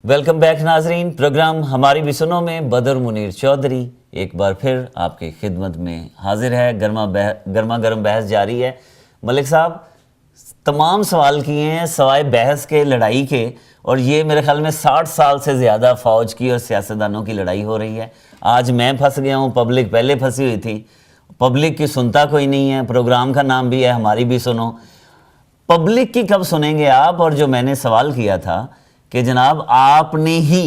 Welcome back ناظرین، programme ہماری بھی سنو میں بدر منیر چودھری ایک بار پھر آپ کی خدمت میں حاضر ہے۔ گرما گرم بحث جاری ہے۔ ملک صاحب تمام سوال کیے ہیں سوائے بحث کے، لڑائی کے، اور یہ میرے خیال میں 60 سال سے زیادہ فوج کی اور سیاستدانوں کی لڑائی ہو رہی ہے۔ آج میں پھنس گیا ہوں، پبلک پہلے پھنسی ہوئی تھی، پبلک کی سنتا کوئی نہیں ہے۔ پروگرام کا نام بھی ہے ہماری بھی سنو، پبلک کی کب سنیں گے آپ؟ اور جو میں نے سوال کیا تھا کہ جناب آپ نے ہی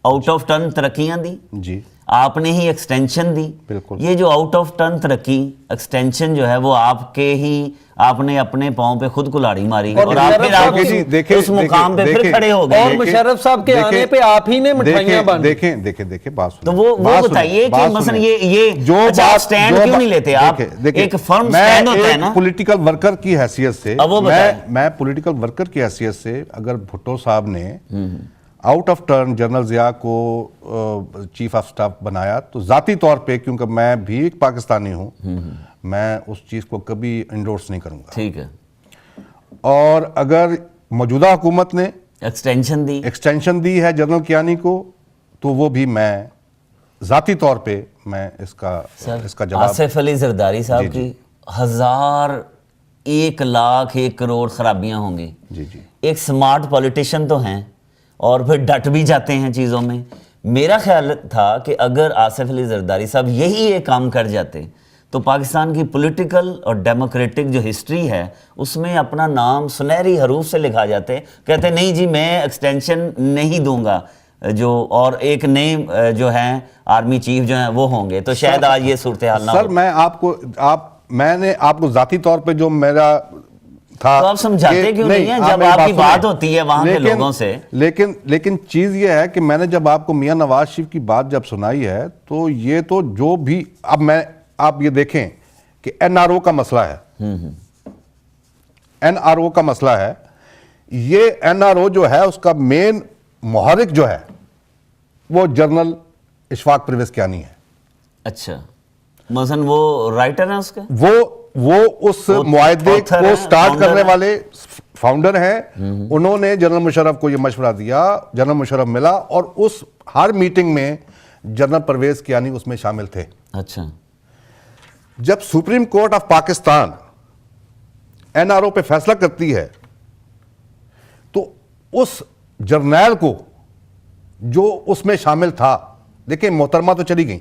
آؤٹ آف ٹرن ترقیاں دی، جی آپ نے ہی ایکسٹینشن دی، بالکل۔ یہ جو آؤٹ آف ٹرن ترقی ایکسٹینشن جو ہے وہ آپ کے ہی، آپ نے اپنے پاؤں پہ خود کلاڑی ماری اور آپ پھر اس مقام پہ پھر کھڑے ہو گئے۔ اور مشرف صاحب کے آنے پہ آپ ہی نے مٹھائیاں باندھی۔ دیکھیں بات سنیں، تو وہ بتائیے کہ مثلا یہ آپ سٹینڈ کیوں نہیں لیتے؟ آپ ایک فرم سٹینڈ ہوتا ہے نا۔ پولیٹیکل ورکر کی حیثیت سے، میں پولیٹیکل ورکر کی حیثیت سے اگر بھٹو صاحب نے out of turn general Zia کو چیف آف سٹاف بنایا تو ذاتی طور پہ، کیونکہ میں بھی ایک پاکستانی ہوں، میں اس چیز کو کبھی انڈورس نہیں کروں گا۔ ٹھیک ہے۔ اور اگر موجودہ حکومت نے ایکسٹینشن دی ہے جنرل کیانی کو تو وہ بھی میں ذاتی طور پہ میں اس کا جواب۔ آصف علی زرداری صاحب کی 1000 1 لاکھ 1 کروڑ خرابیاں ہوں گی، ایک سمارٹ پولیٹیشن تو ہیں اور پھر ڈٹ بھی جاتے ہیں چیزوں میں۔ میرا خیال تھا کہ اگر آصف علی زرداری صاحب یہی ایک کام کر جاتے تو پاکستان کی پولیٹیکل اور ڈیموکریٹک جو ہسٹری ہے اس میں اپنا نام سنہری حروف سے لکھا جاتے۔ کہتے نہیں جی میں ایکسٹینشن نہیں دوں گا، جو اور ایک نئے جو ہیں آرمی چیف جو ہیں وہ ہوں گے، تو شاید آج یہ صورتحال نہ ہو۔ سر میں نے آپ کو ذاتی طور پہ جو میرا تھا، تو آپ سمجھاتے کیوں نہیں ہیں جب آپ کی بات ہوتی ہے وہاں کے لوگوں سے؟ لیکن چیز یہ ہے کہ میں نے جب آپ کو میاں نواز شریف کی بات جب سنائی ہے تو یہ تو جو بھی، اب آپ یہ دیکھیں کہ این آر او کا مسئلہ ہے، این آر او کا مسئلہ ہے، یہ این آر او جو ہے اس کا مین محرک جو ہے وہ جنرل اشفاق پرویز کیانی ہے۔ اچھا، مثلا وہ رائٹر ہیں اس کے؟ وہ اس معاہدے کو سٹارٹ کرنے والے فاؤنڈر ہیں۔ انہوں نے جنرل مشرف کو یہ مشورہ دیا، جنرل مشرف ملا اور اس ہر میٹنگ میں جنرل پرویز کیانی اس میں شامل تھے۔ اچھا، جب Supreme Court of Pakistan N R O پہ فیصلہ کرتی ہے تو اس جرنیل کو جو اس میں شامل تھا، دیکھیں محترمہ تو چلی گئیں،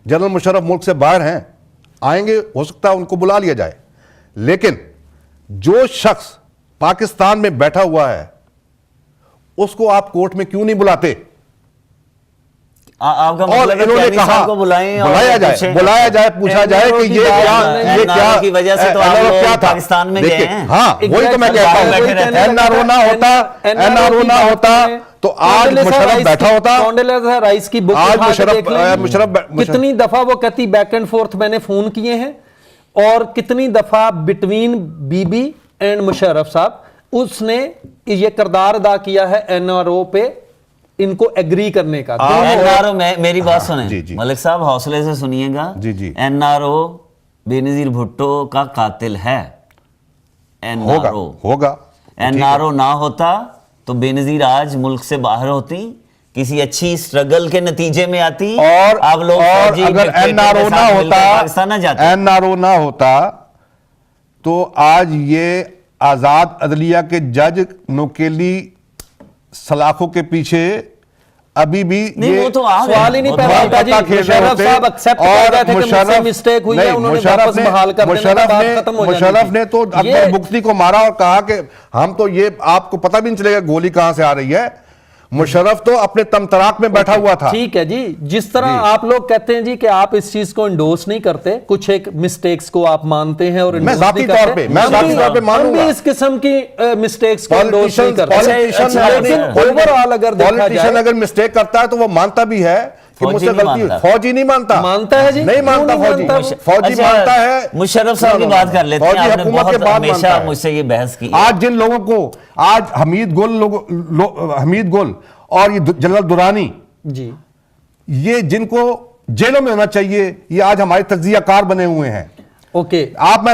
جنرل مشرف ملک سے باہر ہیں، آئیں گے، ہو سکتا ہے ان کو بلا لیا جائے، لیکن جو شخص پاکستان میں بیٹھا ہوا ہے اس کو آپ کورٹ میں کیوں نہیں بلاتے؟ آپ کا اور مطلب انہوں نے کہا بلایا جائے، پوچھا جائے کہ یہ کیا کی وجہ سے تو آپ لوگ پاکستان میں گئے ہیں۔ ہاں وہی تو میں کہتا ہوں، این آر او نہ ہوتا تو آج مشرف بیٹھا ہوتا۔ کونڈیلیزا رائس کی بک کتنی دفعہ وہ کہتی بیک اینڈ فورتھ میں نے فون کیے ہیں، اور کتنی دفعہ between B B and Musharraf sahib اس نے یہ کردار ادا کیا ہے این آر او پہ ان کو ایگری کرنے کا۔ این آر او میں میری بات سنیں ملک صاحب، حوصلے سے سنیے گا۔ این آر او بے نظیر بھٹو کا قاتل ہے۔ این آر او ہوگا، این آر او نہ ہوتا تو بے نظیر آج ملک سے باہر ہوتی، کسی اچھی سٹرگل کے نتیجے میں آتی، اور آپ لوگ اگر این آر او نہ ہوتا تو آج یہ آزاد عدلیہ کے جج نوکیلی سلاخوں کے پیچھے ابھی بھی یہ سوال ہی نہیں پیدا ہوتا جی۔ مشرف صاحب ایکسپٹ کر رہے تھے کہ مجھ سے مسٹیک ہوئی ہے، انہوں نے واپس بحال کر دینا، بات ختم ہو جاتی۔ مشرف نے تو اکبر بگٹی کو مارا اور کہا کہ ہم تو یہ آپ کو پتہ بھی نہیں چلے گا گولی کہاں سے آ رہی ہے۔ مشرف تو اپنے تمطراق میں بیٹھا ہوا تھا۔ ٹھیک ہے جی، جس طرح آپ لوگ کہتے ہیں جی کہ آپ اس چیز کو انڈورس نہیں کرتے، کچھ ایک مسٹیکس کو آپ مانتے ہیں اور میں ذاتی طور پہ ہم بھی اس قسم کی مسٹیکس کو انڈورس نہیں کرتے، لیکن اوورآل اگر دیکھا جائے اگر مسٹیک کرتا ہے تو وہ مانتا بھی ہے کہ مجھ سے غلطی ہوئی۔ فوجی نہیں مانتا ہے جی، نہیں مانتا فوجی مانتا ہے۔ مشرف صاحب کی بات کر لیتے ہیں، آپ نے بہت ہمیشہ مجھ سے یہ بحث کی۔ آج جن لوگوں کو، آج حمید گل اور یہ جنرل درانی جی، یہ جن کو جیلوں میں ہونا چاہیے، یہ آج ہمارے تجزیہ کار بنے ہوئے ہیں۔ اوکے، آپ میں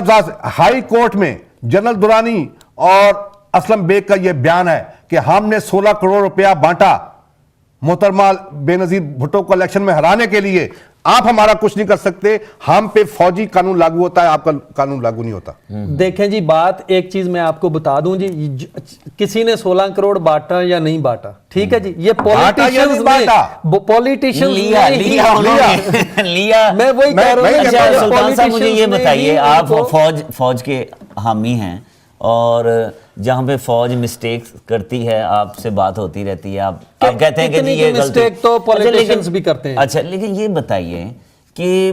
ہائی کورٹ میں جنرل درانی اور اسلم بیگ کا یہ بیان ہے کہ ہم نے 16 کروڑ روپیہ بانٹا محترمہ بے نظیر بھٹو کو الیکشن میں ہرانے کے لیے، آپ ہمارا کچھ نہیں کر سکتے، ہم پہ فوجی قانون لاگو ہوتا ہے، آپ کا قانون لاگو نہیں ہوتا۔ دیکھیں جی، بات ایک چیز میں آپ کو بتا دوں جی، کسی نے 16 کروڑ بانٹا یا نہیں بانٹا، ٹھیک ہے جی، یہ پولیٹیشنز لیا۔ میں وہی کہہ رہا ہوں۔ سلطان صاحب مجھے یہ بتائیے، آپ فوج کے حامی ہیں، اور جہاں پہ فوج مسٹیک کرتی ہے آپ سے بات ہوتی رہتی ہے، آپ کہتے ہیں کہ یہ مسٹیک تو پولیٹیشنز بھی کرتے ہیں۔ اچھا، لیکن یہ بتائیے کہ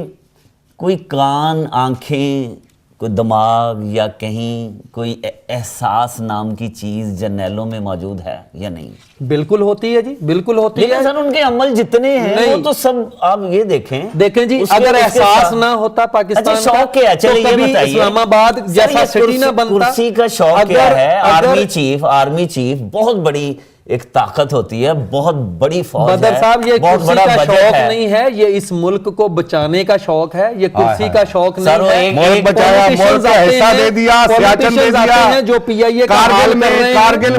کوئی کان، آنکھیں، کوئی دماغ یا کہیں کوئی احساس نام کی چیز جرنیلوں میں موجود ہے یا نہیں؟ بالکل ہوتی ہے جی، بالکل ہوتی ہے، لیکن سر ان کے عمل جتنے ہیں وہ تو سب آپ یہ دیکھیں جی، اگر احساس نہ ہوتا پاکستان کا، شوق کیا؟ چلے یہ بتائیے، اسلام آباد جیسا سٹی نہ بنتا۔ کرسی کا شوق کیا ہے؟ آرمی چیف بہت بڑی ایک طاقت ہوتی ہے، بہت بڑی فوج ہے، بدر صاحب یہ بہت کرسی بڑا کا بجٹ شوق ہے۔ نہیں ہے، یہ اس ملک کو بچانے کا شوق ہے، یہ کرسی کا شوق نہیں ہے۔ ملک بچایا، ملک کا حصہ دے دیا، سیاچن دے دیا، جو پی آئی اے کارگل میں آپ نے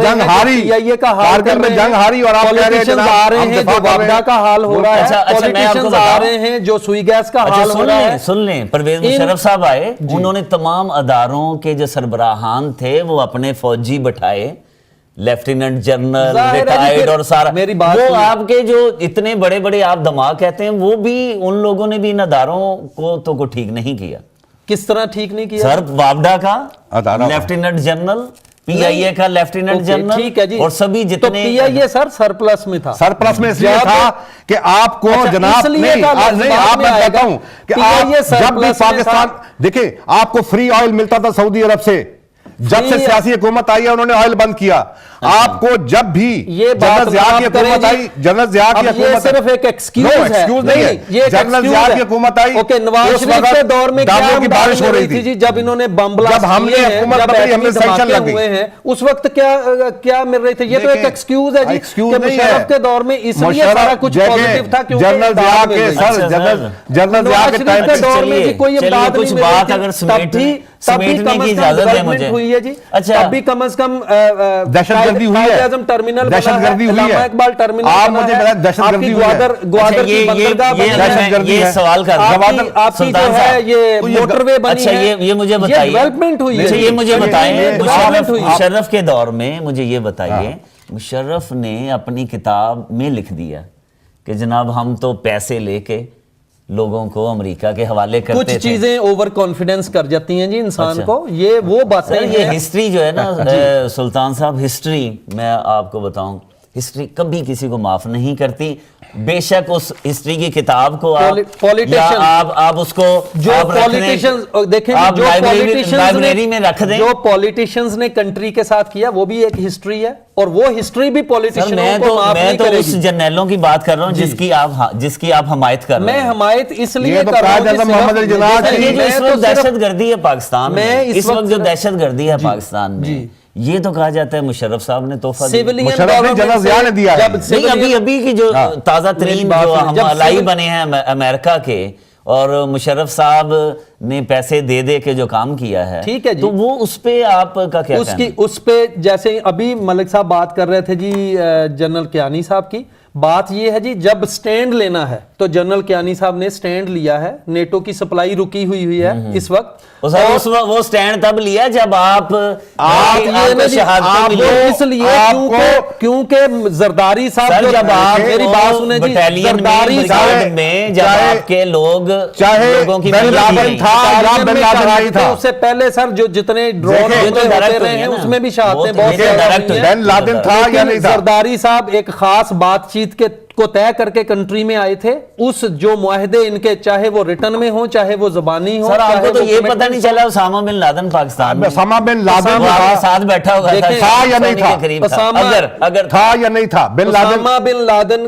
جنگ ہاری، کارگل میں جنگ ہاری، اور آپ کہہ رہے ہیں پولیٹیشنز آ رہے ہیں جو وابڈا کا حال ہو رہا ہے، پولیٹیشنز آ رہے ہیں جو سوئی گیس کا حال ہو رہا ہے۔ سن لیں، پرویز مشرف صاحب آئے، انہوں نے تمام اداروں کے جو سربراہان تھے وہ اپنے فوجی بٹھائے، لیفٹیننٹ جنرل، ریٹائرڈ اور سارا، وہ آپ کے جو اتنے بڑے بڑے آپ دماغ کہتے ہیں، وہ بھی ان لوگوں نے بھی ان اداروں کو تو کو ٹھیک نہیں کیا۔ کس طرح ٹھیک نہیں کیا؟ سر وابڈا کا لیفٹیننٹ جنرل، پی آئی اے کا لیفٹیننٹ جنرل، ٹھیک ہے جی، اور سبھی جتنے، پی آئی اے سر سرپلس میں تھا، سرپلس میں اس لیے تھا کہ آپ کو جناب نہیں، آپ میں کہتا ہوں کہ جب بھی پاکستان، دیکھیں آپ کو فری آئل ملتا تھا سعودی عرب سے، جب سے سیاسی حکومت آئی ہے انہوں نے آئل بند کیا۔ آپ کو جب بھی جنرل ضیاء کی حکومت آئی، جنرل ضیاء کی حکومت، صرف ایک ایکسکیوز نہیں ہے، جنرل ضیاء کی حکومت آئی، نواز شریف کے دور میں داموں کی بارش ہو رہی تھی جب انہوں نے بم بلاسٹ جب ہم نے حکومت پکڑی، ہمیں سینکشن لگ گئی، اس وقت کیا مل رہی تھی؟ یہ تو ایک ایکسکیوز ہے جی کہ مشرف کے دور میں اس لیے سارا کچھ پازیٹیو تھا کیونکہ جنرل ضیاء کے سر، جنرل ضیاء کے ٹائم کے دور میں بھی کوئی امداد کچھ بات اگر سمیٹنے کی اجازت ہے مجھے، ہوئی ہے جی، ابھی کم از کم دہشت گردی ہوئی ہے، ٹرمینل، دہشت گردی ہوئی ہے، اقبال ٹرمینل، آپ مجھے بتائیں دہشت گردی ہوئی ہے، گوادر کی بندرگاہ بنی ہے، یہ سوال کر رہا ہوں آپ کی جو ہے یہ موٹر وے بنی ہے، یہ مجھے بتائیے، ڈیولپمنٹ ہوئی ہے، یہ مجھے بتائیں، مشرف کے دور میں مجھے یہ بتائیے، مشرف نے اپنی کتاب میں لکھ دیا کہ جناب ہم تو پیسے لے کے لوگوں کو امریکہ کے حوالے کرتے تھے، کچھ چیزیں اوور کانفیڈنس کر جاتی ہیں جی انسان کو، یہ وہ باتیں ہیں۔ یہ ہسٹری جو ہے نا سلطان صاحب، ہسٹری میں آپ کو بتاؤں، ہسٹری کبھی کسی کو معاف نہیں کرتی، بے شک اس ہسٹری کی کتاب کو آپ اس کو جو پولیٹیشنز دیکھیں، جو لائبریری میں رکھ دیں، جو پولیٹیشنز نے کنٹری کے ساتھ کیا وہ بھی ایک ہسٹری ہے، اور وہ ہسٹری بھی پولیٹیشنوں کو معاف نہیں کرے گی۔ میں تو اس جرنیلوں کی بات کر رہا ہوں جس کی آپ حمایت کر رہے ہیں۔ میں حمایت اس لیے کر رہا ہوں، یہ جو اس وقت دہشت گردی ہے پاکستان میں، اس وقت جو دہشت گردی ہے پاکستان میں، یہ تو کہا جاتا ہے مشرف صاحب نے تحفہ دیا، مشرف نے جنرل ضیاء نے دیا ہے، نہیں ابھی کی جو تازہ ترین جو ہم الائی بنے ہیں امریکہ کے، اور مشرف صاحب نے پیسے دے دے کے جو کام کیا ہے، ٹھیک ہے جی، تو وہ اس پہ آپ کا کیا کہنا ہے؟ اس پہ جیسے ابھی ملک صاحب بات کر رہے تھے جی جنرل کیانی صاحب کی، بات یہ ہے جی جب سٹینڈ لینا ہے تو جنرل کیانی صاحب نے سٹینڈ لیا ہے، نیٹو کی سپلائی رکی ہوئی ہے اس وقت، وہ سٹینڈ تب لیا جب آپ اس لیے کیونکہ زرداری صاحب، جب آپ میری بات سنیں جی، زرداری صاحب میں جب آپ کے لوگوں کی بن لادن تھا یا بن لادن نہیں تھا، اس سے پہلے سر جو جتنے ڈرون ہوتے رہے ہیں اس میں بھی شہادتیں بہت بن لادن تھا یا نہیں تھا۔ زرداری صاحب ایک خاص بات چیت کو طے کر کے کنٹری میں آئے تھے، اس جو معاہدے ان کے چاہے وہ ریٹن میں ہوں چاہے وہ زبانی ہوں، سر آپ کو تو یہ پتہ نہیں چلا اسامہ بن لادن پاکستان میں، اسامہ بن لادن ساتھ بیٹھا ہوگا تھا یا نہیں تھا، اگر تھا یا نہیں تھا bin Laden, Osama bin Laden